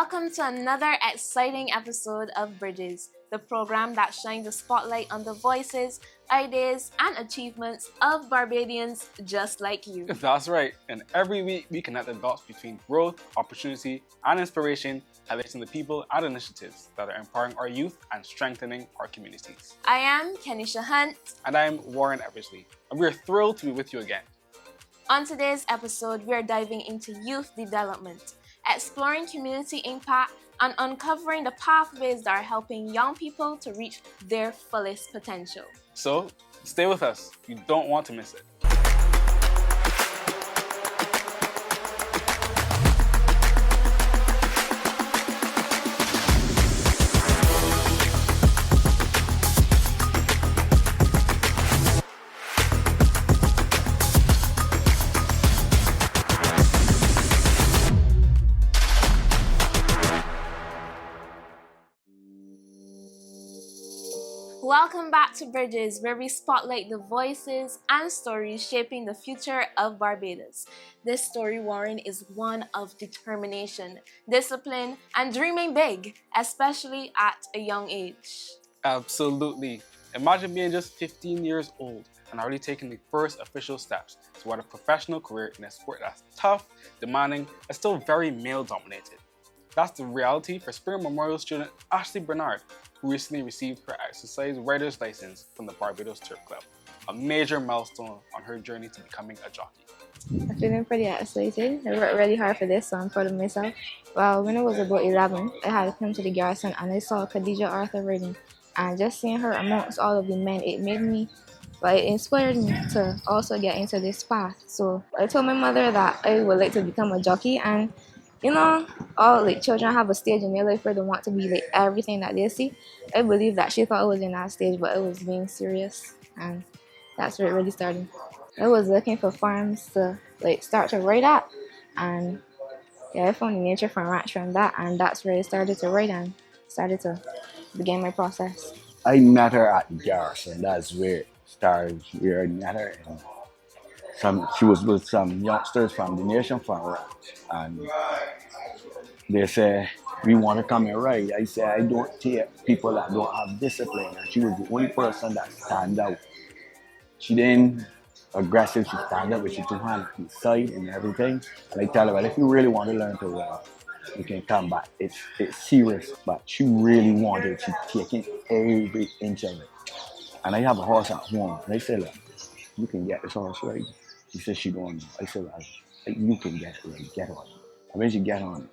Welcome to another exciting episode of Bridges, the program that shines a spotlight on the voices, ideas, and achievements of Barbadians just like you. That's right, and every week we connect the dots between growth, opportunity, and inspiration, highlighting the people and initiatives that are empowering our youth and strengthening our communities. I am Kenisha Hunt. And I'm Warren Eversley, and we're thrilled to be with you again. On today's episode, we're diving into youth development, exploring community impact, and uncovering the pathways that are helping young people to reach their fullest potential. So, stay with us. You don't want to miss it. Welcome back to Bridges, where we spotlight the voices and stories shaping the future of Barbados. This story, Warren, is one of determination, discipline, and dreaming big, especially at a young age. Absolutely. Imagine being just 15 years old and already taking the first official steps toward a professional career in a sport that's tough, demanding, and still very male-dominated. That's the reality for Spring Memorial student Ashley Bernard, who recently received her exercise rider's license from the Barbados Turf Club, a major milestone on her journey to becoming a jockey. I'm feeling pretty excited. I worked really hard for this, so I'm proud of myself. Well, when I was about 11, I had come to the garrison and I saw Khadija Arthur riding. And just seeing her amongst all of the men, it inspired me to also get into this path. So I told my mother that I would like to become a jockey, and you know, all children have a stage in their life where they want to be everything that they see. I believe that she thought I was in that stage, but I was being serious, and that's where it really started. I was looking for farms to start to ride at, and yeah, I found the nature farm ranch from that, and that's where I started to ride and started to begin my process. I met her at the garrison. That's where it started. Where I met her, and she was with some youngsters from the Nation Farm Ranch, and they said, "We want to come and ride." I said, "I don't take people that don't have discipline," and she was the only person that stand out. She didn't aggressive, she stand up with she 2 hands to the side and everything. And I tell her, well, if you really want to learn to ride, you can come back. It's serious, but she really wanted to take in every inch of it. And I have a horse at home, and I said, "Look, you can get this horse right." She said she don't know. I said, "Well, you can get it right, get on it." And when she get on it,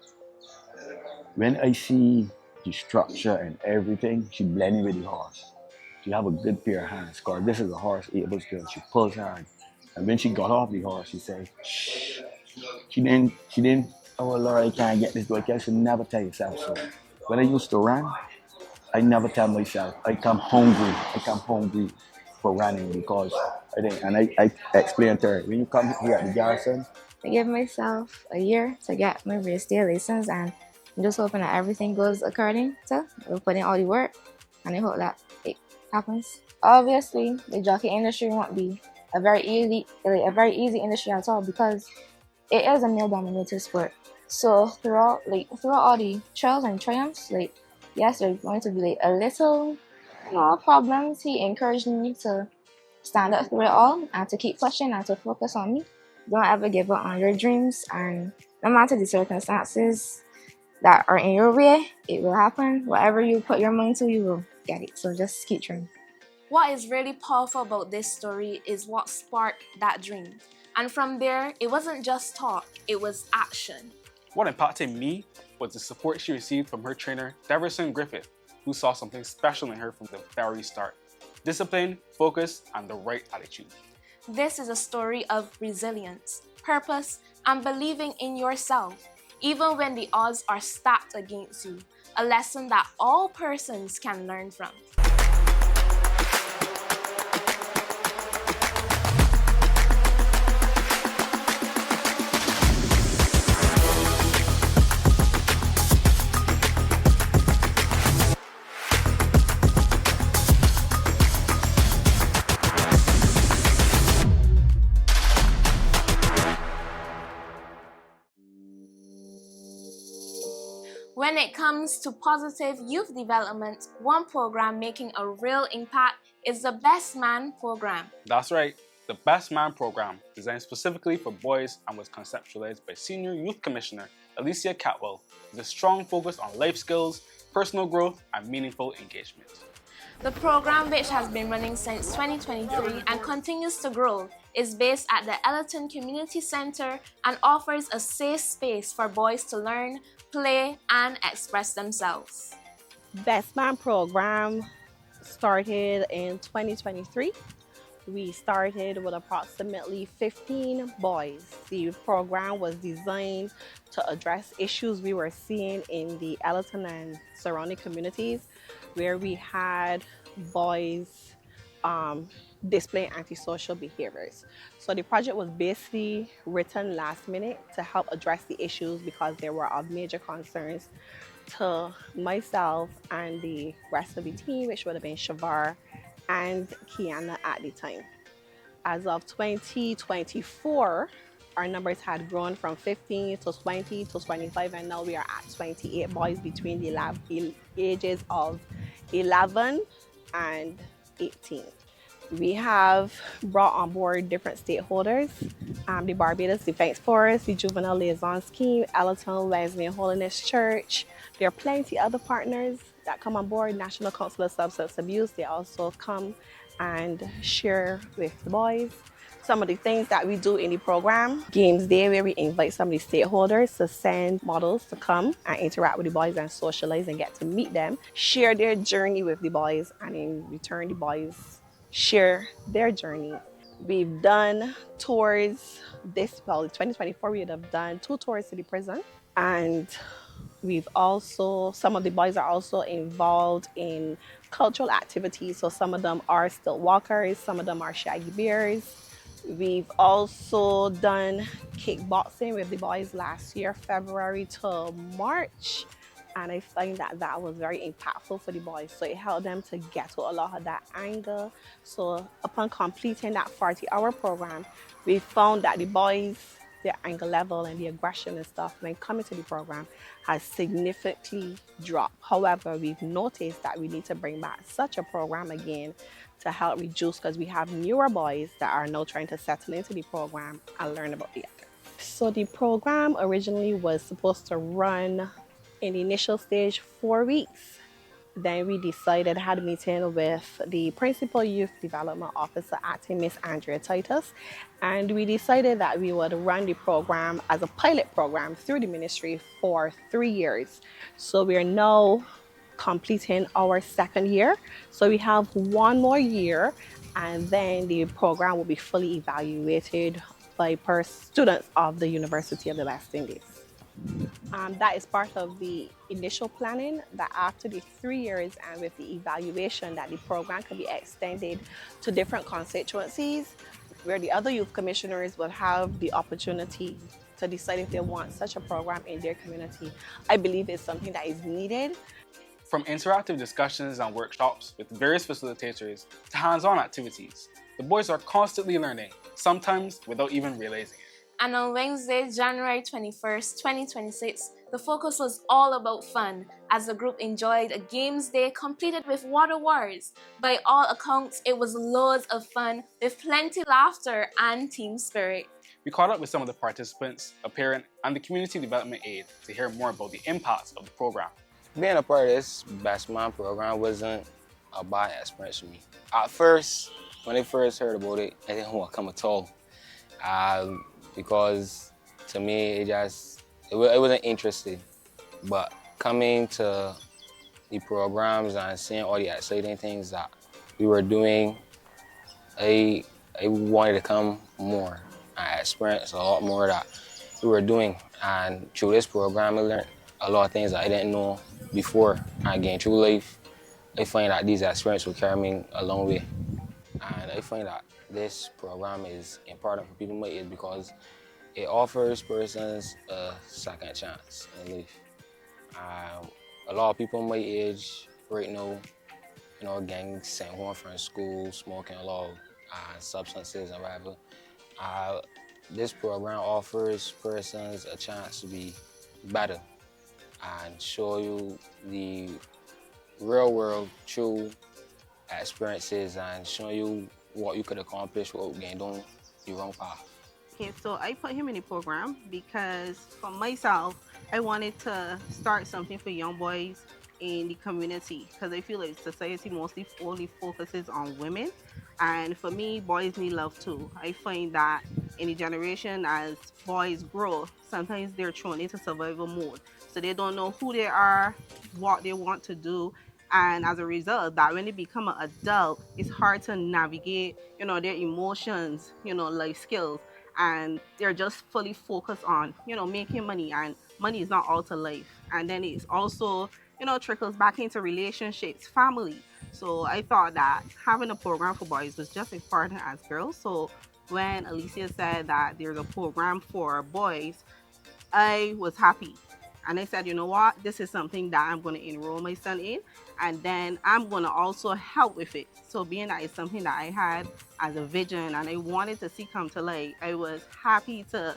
when I see the structure and everything, she blending with the horse. She have a good pair of hands, because this is a horse able to, she pulls hard. And when she got off the horse, she said, "Shh." She didn't, "Oh Lord, I can't get this going." I should never tell yourself so. When I used to run, I never tell myself, I come hungry for running, because I explained to her, when you come here at the garrison, I give myself a year to get my real estate license, and I'm just hoping that everything goes according to. We'll put in all the work, and I hope that it happens. Obviously, the jockey industry won't be a very easy industry at all, because it is a male-dominated sport. So throughout all the trials and triumphs, yes, there's going to be a little problems. He encouraged me to stand up through it all and to keep pushing and to focus on me. Don't ever give up on your dreams, and no matter the circumstances that are in your way, it will happen. Whatever you put your mind to, you will get it. So just keep trying. What is really powerful about this story is what sparked that dream. And from there, it wasn't just talk, it was action. What impacted me was the support she received from her trainer, Deverson Griffith, who saw something special in her from the very start. Discipline, focus, and the right attitude. This is a story of resilience, purpose, and believing in yourself, even when the odds are stacked against you. A lesson that all persons can learn from. When it comes to positive youth development, one program making a real impact is the Best Man program. That's right, the Best Man program, designed specifically for boys and was conceptualized by Senior Youth Commissioner Alicia Catwell, with a strong focus on life skills, personal growth, and meaningful engagement. The program, which has been running since 2023 and continues to grow, is based at the Ellerton Community Centre and offers a safe space for boys to learn, play, and express themselves. Best Man program started in 2023. We started with approximately 15 boys. The program was designed to address issues we were seeing in the Ellerton and surrounding communities, where we had boys displaying antisocial behaviors. So the project was basically written last minute to help address the issues because they were of major concerns to myself and the rest of the team, which would have been Shavar and Kiana at the time. As of 2024, our numbers had grown from 15 to 20 to 25, and now we are at 28 boys between the ages of 11 and 18. We have brought on board different stakeholders, the Barbados Defense Force, the Juvenile Liaison Scheme, Ellerton Wesleyan Holiness Church. There are plenty other partners that come on board. National Council of Substance Abuse, they also come and share with the boys. Some of the things that we do in the program, Games Day, where we invite some of the stakeholders to send models to come and interact with the boys and socialize and get to meet them, share their journey with the boys, and in return the boys share their journey. We've done tours in 2024 we would have done 2 tours to the prison, and we've also, some of the boys are also involved in cultural activities. So some of them are stilt walkers, some of them are shaggy bears. We've also done kickboxing with the boys last year, February to March. And I find that that was very impactful for the boys. So it helped them to get to a lot of that anger. So upon completing that 40-hour program, we found that the boys, their anger level and the aggression and stuff when coming to the program has significantly dropped. However, we've noticed that we need to bring back such a program again to help reduce, because we have newer boys that are now trying to settle into the program and learn about the anger. So the program originally was supposed to run in the initial stage 4 weeks. Then we decided, had a meeting with the Principal Youth Development Officer, acting Miss Andrea Titus, and we decided that we would run the program as a pilot program through the ministry for 3 years. So we are now completing our 2nd year. So we have 1 more year, and then the program will be fully evaluated by students of the University of the West Indies. That is part of the initial planning, that after the 3 years and with the evaluation, that the program can be extended to different constituencies where the other youth commissioners will have the opportunity to decide if they want such a program in their community. I believe it's something that is needed. From interactive discussions and workshops with various facilitators to hands-on activities, the boys are constantly learning, sometimes without even realizing it. And on Wednesday, January 21st, 2026, the focus was all about fun, as the group enjoyed a Games Day completed with water wars. By all accounts, it was loads of fun with plenty laughter and team spirit. We caught up with some of the participants, a parent, and the community development aide to hear more about the impacts of the program. Being a part of this Best Man program wasn't a bad experience for me. At first, when I first heard about it, I didn't want to come at all. Because to me, it wasn't interesting. But coming to the programs and seeing all the exciting things that we were doing, I wanted to come more and experience a lot more that we were doing. And through this program, I learned a lot of things that I didn't know before. And again, through life, I find that these experiences will carry me a long way. And I find that this program is important for people my age because it offers persons a second chance in life. A lot of people my age right now, getting sent home from school, smoking a lot of substances and whatever. This program offers persons a chance to be better. and show you the real world true experiences and show you what you could accomplish without getting down the wrong path. Okay, so I put him in the program because for myself, I wanted to start something for young boys in the community because I feel like society mostly only focuses on women. And for me, boys need love too. I find that in the generation, as boys grow, sometimes they're thrown into survival mode. So they don't know who they are, what they want to do. And as a result of that, when they become an adult, it's hard to navigate, their emotions, life skills, and they're just fully focused on making money, and money is not all to life. And then it's also trickles back into relationships, family. So I thought that having a program for boys was just as important as girls. So when Alicia said that there's a program for boys, I was happy. And I said, you know what, this is something that I'm going to enroll my son in, and then I'm going to also help with it. So being that it's something that I had as a vision and I wanted to see come to light, I was happy to,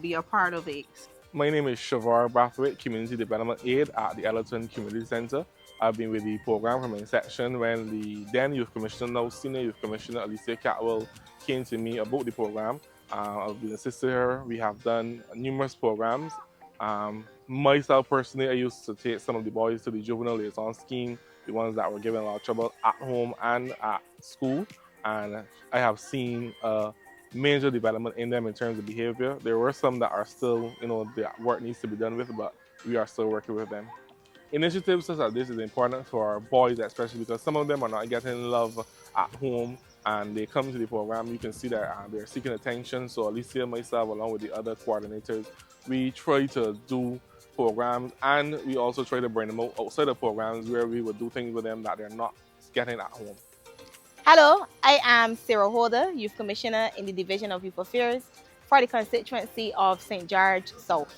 be a part of it. My name is Shavar Brathwaite, Community Development Aide at the Ellerton Community Center. I've been with the program from inception when the then Youth Commissioner, now Senior Youth Commissioner Alicia Catwell, came to me about the program. I've been assisting her. We have done numerous programs. Myself personally, I used to take some of the boys to the juvenile liaison scheme, the ones that were given a lot of trouble at home and at school. And I have seen major development in them in terms of behavior. There were some that are still, the work needs to be done with, but we are still working with them. Initiatives such as this is important for boys, especially because some of them are not getting love at home and they come to the program. You can see that they're seeking attention. So Alicia and myself, along with the other coordinators, we try to do programs, and we also try to bring them outside of programs where we would do things with them that they're not getting at home. Hello, I am Sarah Holder, Youth Commissioner in the Division of Youth Affairs for the constituency of St. George South.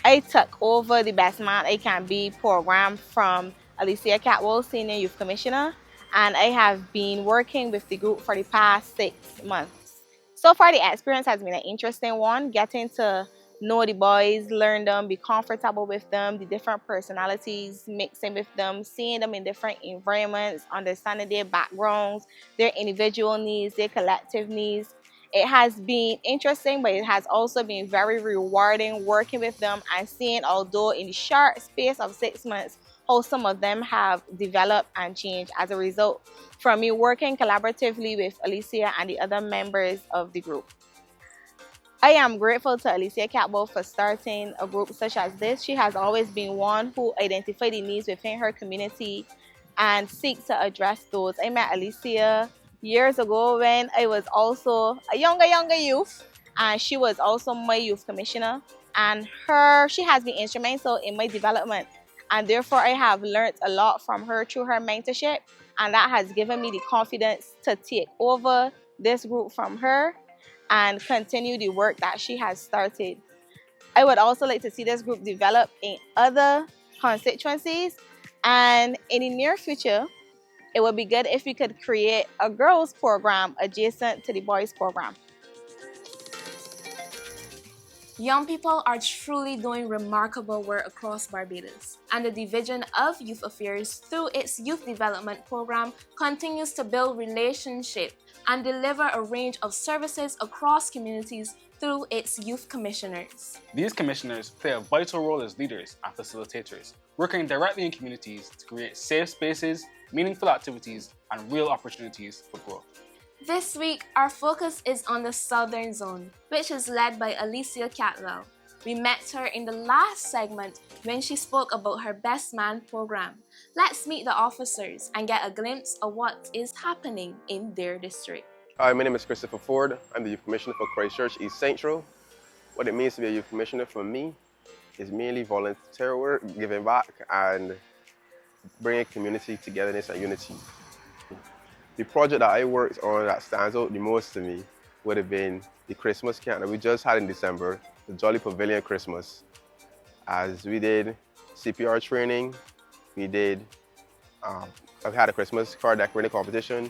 I took over the Best Man I Can Be program from Alicia Catwell, Senior Youth Commissioner, and I have been working with the group for the past 6 months. So far, the experience has been an interesting one, getting to know the boys, learn them, be comfortable with them, the different personalities, mixing with them, seeing them in different environments, understanding their backgrounds, their individual needs, their collective needs. It has been interesting, but it has also been very rewarding working with them and seeing, although in the short space of 6 months, how some of them have developed and changed as a result from me working collaboratively with Alicia and the other members of the group. I am grateful to Alicia Catwell for starting a group such as this. She has always been one who identified the needs within her community and seeks to address those. I met Alicia years ago when I was also a younger youth, and she was also my youth commissioner, and she has been instrumental in my development, and therefore I have learned a lot from her through her mentorship, and that has given me the confidence to take over this group from her and continue the work that she has started. I would also like to see this group develop in other constituencies, and in the near future, it would be good if we could create a girls program adjacent to the boys program. Young people are truly doing remarkable work across Barbados, and the Division of Youth Affairs, through its Youth Development Program, continues to build relationships and deliver a range of services across communities through its youth commissioners. These commissioners play a vital role as leaders and facilitators, working directly in communities to create safe spaces, meaningful activities, and real opportunities for growth. This week, our focus is on the Southern Zone, which is led by Alicia Catwell. We met her in the last segment when she spoke about her Best Man program. Let's meet the officers and get a glimpse of what is happening in their district. Hi, my name is Christopher Ford. I'm the Youth Commissioner for Christchurch East Central. What it means to be a Youth Commissioner for me is mainly volunteer work, giving back, and bringing community togetherness and unity. The project that I worked on that stands out the most to me would have been the Christmas camp that we just had in December, the Jolly Pavilion Christmas. As we did CPR training, we had a Christmas card decorating competition,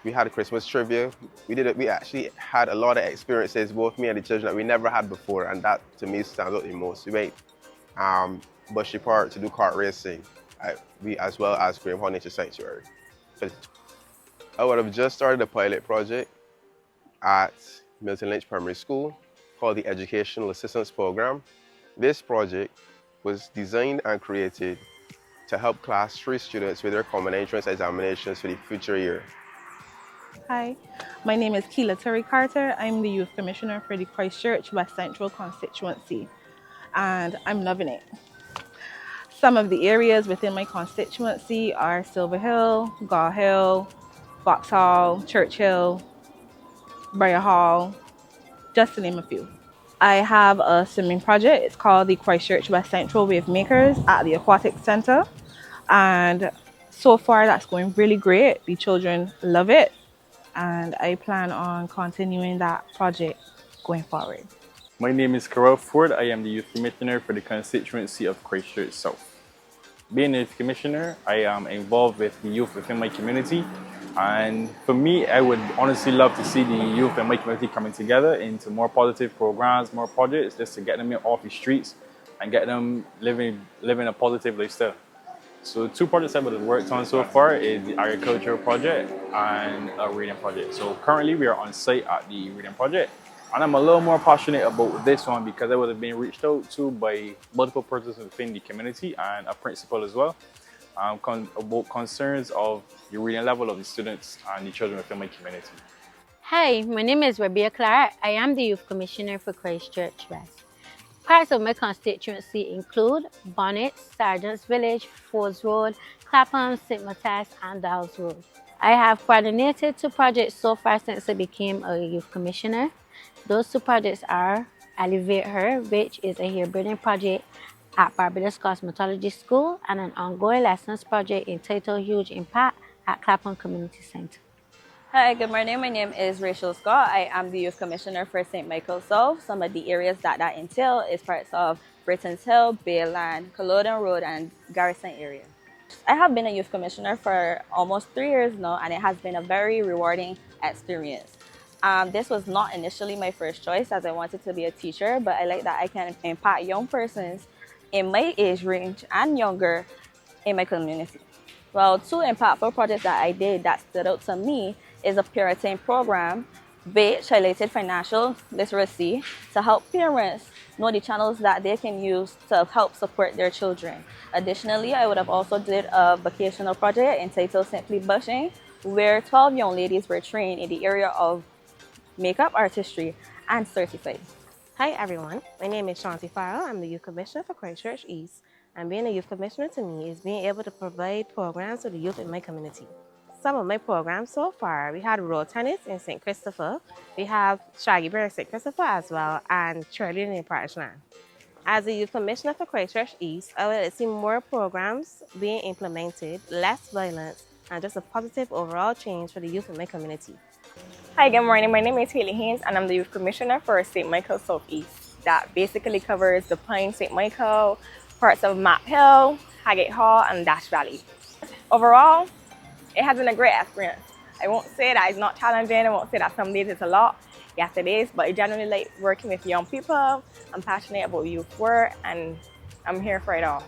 we had a Christmas trivia. We actually had a lot of experiences, both me and the children, that we never had before, and that to me stands out the most. We made Bushy Park to do kart racing, as well as Graham Nature Sanctuary. I would have just started a pilot project at Milton Lynch Primary School called the Educational Assistance Program. This project was designed and created to help Class 3 students with their common entrance examinations for the future year. Hi, my name is Keela Terry Carter. I'm the Youth Commissioner for the Christchurch West Central constituency, and I'm loving it. Some of the areas within my constituency are Silver Hill, Gaw Hill, Vauxhall, Churchill, Briar Hall, just to name a few. I have a swimming project. It's called the Christchurch West Central Wave Makers at the Aquatic Centre, and so far that's going really great. The children love it, and I plan on continuing that project going forward. My name is Carol Ford. I am the Youth Commissioner for the constituency of Christchurch South. Being a Youth Commissioner, I am involved with the youth within my community, and for me, I would honestly love to see the youth in my community coming together into more positive programs, more projects, just to get them off the streets and get them living a positive lifestyle. So 2 projects I would have worked on so far is the agricultural project and a reading project. So currently we are on site at the reading project, and I'm a little more passionate about this one because I would have been reached out to by multiple persons within the community and a principal as well, about concerns of the reading level of the students and the children within my community. Hi, my name is Rabia Clark. I am the Youth Commissioner for Christchurch West. Parts of my constituency include Bonnet, Sergeant's Village, Fords Road, Clapham, St. Matthias, and Dowles Road. I have coordinated 2 projects so far since I became a Youth Commissioner. Those 2 projects are Elevate Her, which is a hair braiding project at Barbados Cosmetology School, and an ongoing lessons project entitled Huge Impact at Clapham Community Centre. Hi, good morning. My name is Rachel Scott. I am the Youth Commissioner for St. Michael South. Some of the areas that entail is parts of Britain's Hill, Bayland, Culloden Road, and Garrison area. I have been a Youth Commissioner for almost 3 years now, and it has been a very rewarding experience. This was not initially my first choice, as I wanted to be a teacher, but I like that I can impact young persons in my age range and younger in my community. Well, 2 impactful projects that I did that stood out to me is a parenting program which highlighted financial literacy to help parents know the channels that they can use to help support their children. Additionally, I would have also did a vocational project entitled Simply Blushing, where 12 young ladies were trained in the area of makeup artistry and certified. Hi everyone, my name is Shanti Farrell. I'm the Youth Commissioner for Christchurch East, and being a Youth Commissioner to me is being able to provide programs to the youth in my community. Some of my programs so far, we had road tennis in St. Christopher, we have Shaggy Bear in St. Christopher as well, and cheerleading in Parish Land. As a Youth Commissioner for Christchurch East, I would like to see more programs being implemented, less violence, and just a positive overall change for the youth in my community. Hi, good morning. My name is Haley Haynes, and I'm the Youth Commissioner for St. Michael Southeast. That basically covers the Pine, St. Michael, parts of Map Hill, Highgate Hall, and Dash Valley. Overall, it has been a great experience. I won't say that it's not challenging. I won't say that some days it's a lot. Yes, it is, but I generally like working with young people. I'm passionate about youth work, and I'm here for it all.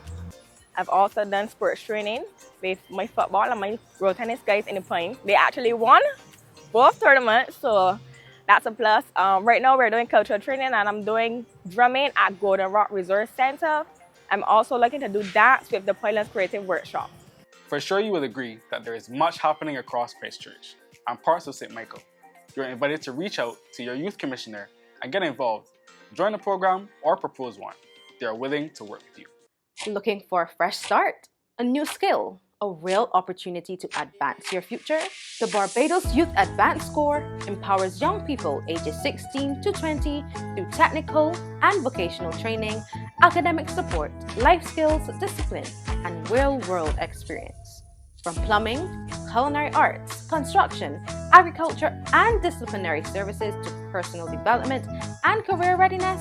I've also done sports training with my football and my road tennis guys in the Pine. They actually won both tournaments, so that's a plus. Right now we're doing cultural training, and I'm doing drumming at Golden Rock Resource Center. I'm also looking to do dance with the Pilots Creative Workshop. For sure you will agree that there is much happening across Christchurch and parts of St. Michael. You're invited to reach out to your youth commissioner and get involved, join a program, or propose one. They are willing to work with you. Looking for a fresh start, a new skill, a real opportunity to advance your future? The Barbados Youth Advanced Corps empowers young people ages 16 to 20 through technical and vocational training, academic support, life skills, discipline, and real-world experience. From plumbing, culinary arts, construction, agriculture, and disciplinary services to personal development and career readiness,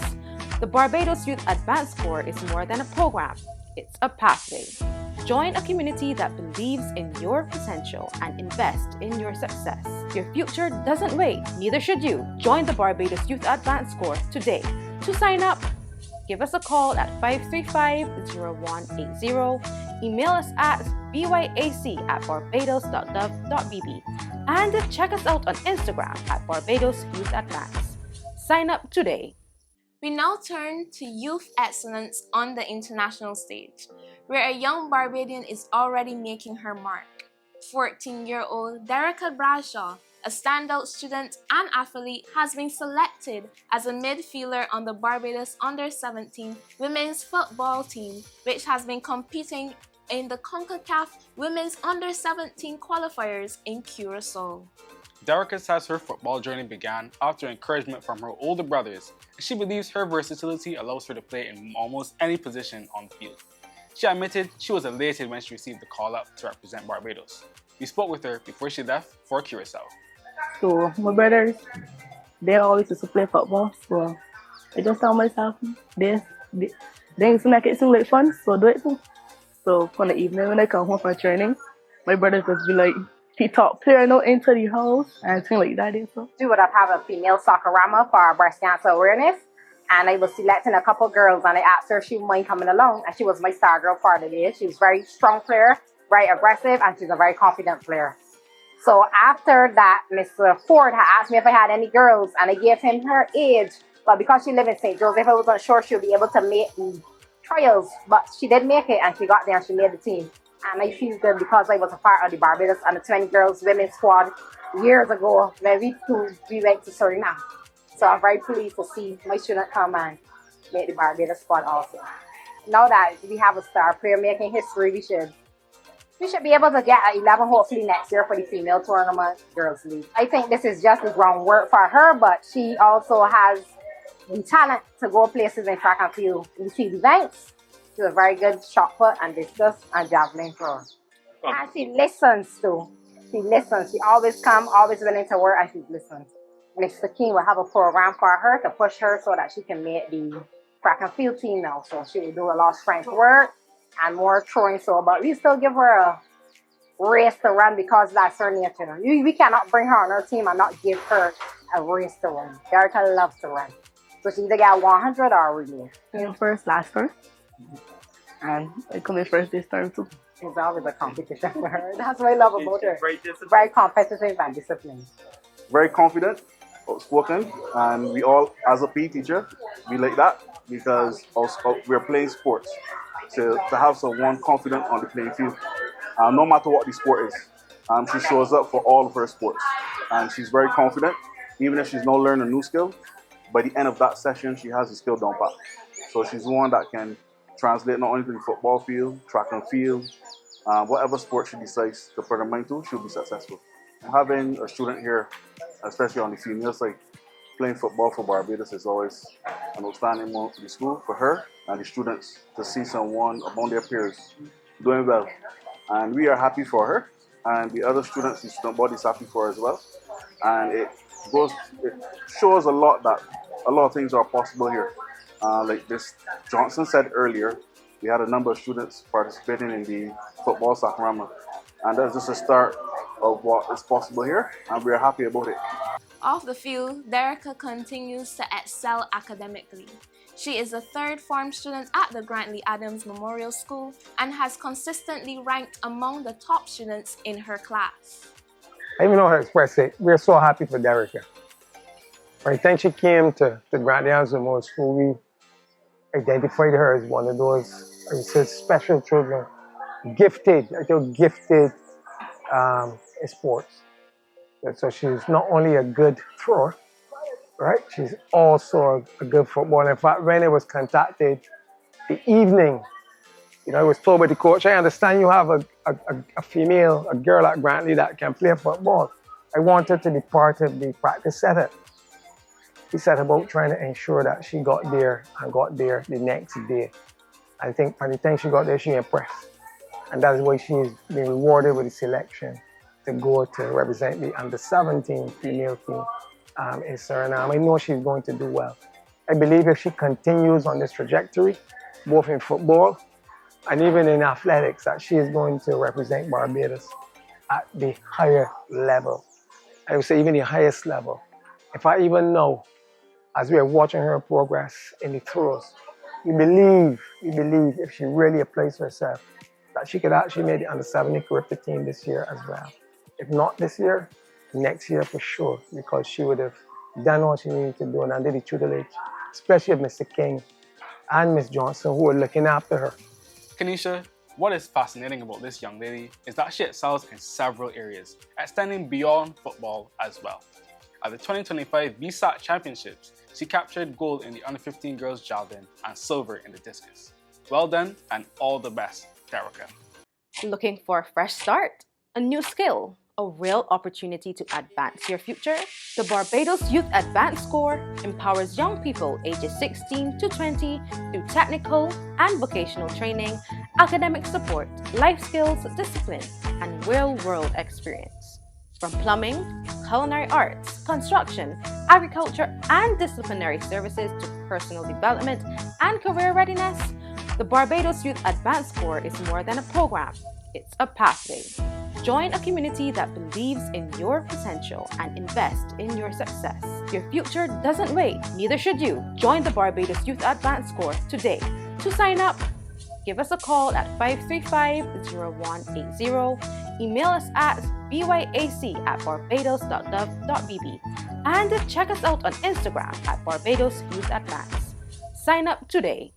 the Barbados Youth Advanced Corps is more than a program. It's a pathway. Join a community that believes in your potential and invest in your success. Your future doesn't wait, neither should you. Join the Barbados Youth Advanced Corps today. To sign up, Give us a call at 535-0180. Email us at byac@barbados.gov.bb. And check us out on Instagram at Barbados Youth Advance. Sign up today. We now turn to youth excellence on the international stage, where a young Barbadian is already making her mark. 14-year-old Derica Bradshaw, a standout student and athlete, has been selected as a midfielder on the Barbados Under-17 women's football team, which has been competing in the CONCACAF Women's Under-17 qualifiers in Curacao. Derica says her football journey began after encouragement from her older brothers, and she believes her versatility allows her to play in almost any position on the field. She admitted she was elated when she received the call-up to represent Barbados. We spoke with her before she left for Curacao. So my brothers, they always used to play football, so I just tell myself, they used to make it seem like fun, so do it too. So on the evening when I come home from training, my brothers just be like, he top player now into the house and things like that. So We would have a female soccer-rama for our breast cancer awareness, and I was selecting a couple girls, and I asked her if she would mind coming along, and she was my star girl for the day. She was a very strong player, very aggressive, and she's a very confident player. So after that, Mr. Ford had asked me if I had any girls, and I gave him her age. But because she lived in St. Joseph, I wasn't sure she would be able to make the trials. But she did make it, and she got there and she made the team. And I feel good because I was a part of the Barbados Under 20 girls women's squad years ago when we went to Suriname. So I'm very pleased to see my student come and make the Barbados squad also. Now that we have a star player making history, we should be able to get an 11 hopefully next year for the female tournament girls league. I think this is just the groundwork for her, but she also has the talent to go places in track and field in field events. She's a very good shot put and discus and javelin thrower. And she listens too. She listens. She always comes, always willing to work, and she listens. Mr. King will have a program for her to push her so that she can make the track and field team now. So she will do a lot of strength work and more throwing. So, but we still give her a race to run because that's her nature. We cannot bring her on our team and not give her a race to run. Derica loves to run. So she either get 100 or a relay. came first last time, and I come in first this time too. It's always a competition for her. That's what I love about her. Very competitive and disciplined. Very confident, outspoken, and we all, as a PE teacher, we like that because we're playing sports. To have someone confident on the playing field, no matter what the sport is, she shows up for all of her sports, and she's very confident. Even if she's not learning a new skill, by the end of that session, she has the skill down pat. So she's one that can translate not only to the football field, track and field, whatever sport she decides to put her mind to, she'll be successful. Having a student here, especially on the female side, playing football for Barbados is always an outstanding moment for the school, for her and the students, to see someone among their peers doing well. And we are happy for her, and the other students, the student body is happy for her as well. And it shows a lot that a lot of things are possible here. Like this Johnson said earlier, we had a number of students participating in the football soccer-rama, and that's just a start of what is possible here, and we're happy about it. Off the field, Derica continues to excel academically. She is a third form student at the Grantley Adams Memorial School and has consistently ranked among the top students in her class. I even know how to express it. We're so happy for Derica. By the time she came to the Grantley Adams Memorial School, we identified her as one of those, I would say, special children, gifted, gifted in sports. So she's not only a good thrower, right? She's also a good footballer. In fact, when I was contacted the evening, I was told by the coach, I understand you have a female, a girl at Grantley that can play football. I want her to be part of the practice setup. We set about trying to ensure that she got there and got there the next day. I think by the time she got there, she impressed. And that's why she's been rewarded with the selection to go to represent the under-17 female team in Suriname. I know she's going to do well. I believe if she continues on this trajectory, both in football and even in athletics, that she is going to represent Barbados at the higher level. I would say even the highest level. If I even know, as we are watching her progress in the throws, we believe if she really applies herself, that she could actually make the under-17 Caribbean team this year as well. If not this year, next year for sure, because she would have done what she needed to do and did the tutelage, especially of Mr. King and Miss Johnson, who were looking after her. Kanisha, what is fascinating about this young lady is that she excels in several areas, extending beyond football as well. At the 2025 VSAT Championships, she captured gold in the under-15 girls javelin and silver in the discus. Well done and all the best, Derica. Looking for a fresh start, a new skill, a real opportunity to advance your future? The Barbados Youth Advanced Corps empowers young people ages 16 to 20 through technical and vocational training, academic support, life skills, discipline, and real-world experience. From plumbing, culinary arts, construction, agriculture, and disciplinary services to personal development and career readiness, the Barbados Youth Advanced Corps is more than a program, it's a pathway. Join a community that believes in your potential and invest in your success. Your future doesn't wait, neither should you. Join the Barbados Youth Advanced Corps today. To sign up, give us a call at 535-0180, email us at byac@barbados.gov.bb, and check us out on Instagram at Barbados Youth Advance. Sign up today.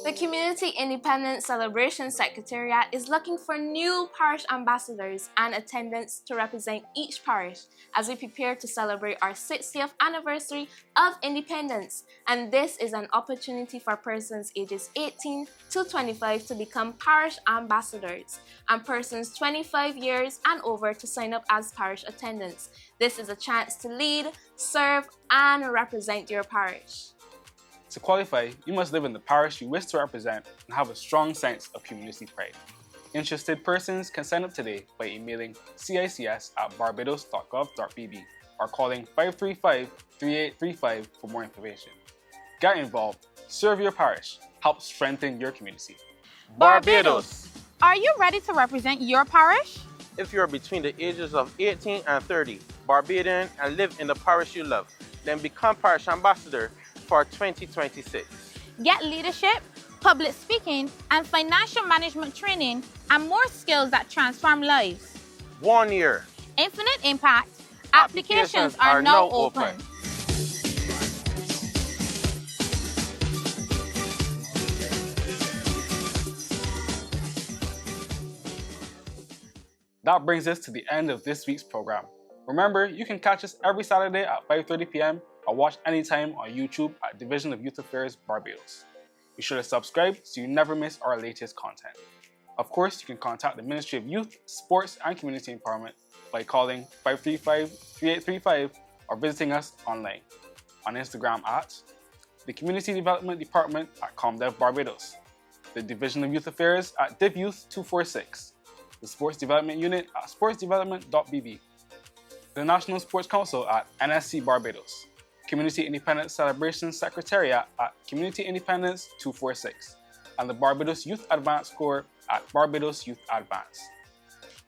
The Community Independence Celebration Secretariat is looking for new parish ambassadors and attendants to represent each parish as we prepare to celebrate our 60th anniversary of independence. And this is an opportunity for persons ages 18 to 25 to become parish ambassadors and persons 25 years and over to sign up as parish attendants. This is a chance to lead, serve, and represent your parish. To qualify, you must live in the parish you wish to represent and have a strong sense of community pride. Interested persons can sign up today by emailing cics@barbados.gov.bb or calling 535-3835 for more information. Get involved, serve your parish, help strengthen your community. Barbados! Are you ready to represent your parish? If you're between the ages of 18 and 30, Barbadian, and live in the parish you love, then become parish ambassador for 2026. Get leadership, public speaking, and financial management training, and more skills that transform lives. 1 year. Infinite impact. Applications are now open. That brings us to the end of this week's program. Remember, you can catch us every Saturday at 5:30 p.m. or watch anytime on YouTube at Division of Youth Affairs Barbados. Be sure to subscribe so you never miss our latest content. Of course, you can contact the Ministry of Youth, Sports and Community Empowerment by calling 535-3835 or visiting us online on Instagram at the Community Development Department at ComDev Barbados, the Division of Youth Affairs at DivYouth246, the Sports Development Unit at sportsdevelopment.bb, the National Sports Council at NSC Barbados, Community Independence Celebration Secretariat at Community Independence 246, and the Barbados Youth Advanced Corps at Barbados Youth Advance.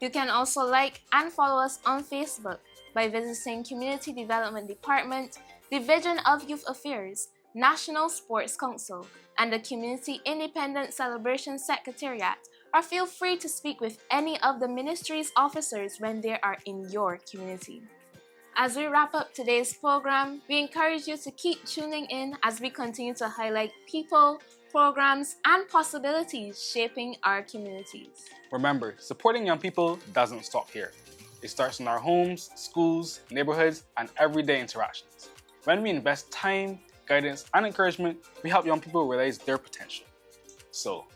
You can also like and follow us on Facebook by visiting Community Development Department, Division of Youth Affairs, National Sports Council, and the Community Independence Celebration Secretariat, or feel free to speak with any of the ministry's officers when they are in your community. As we wrap up today's program, we encourage you to keep tuning in as we continue to highlight people, programs, and possibilities shaping our communities. Remember, supporting young people doesn't stop here. It starts in our homes, schools, neighborhoods, and everyday interactions. When we invest time, guidance, and encouragement, we help young people realize their potential. So,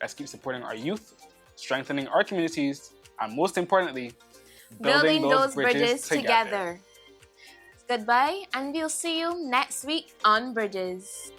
let's keep supporting our youth, strengthening our communities, and most importantly, building those bridges together. Goodbye, and we'll see you next week on Bridges.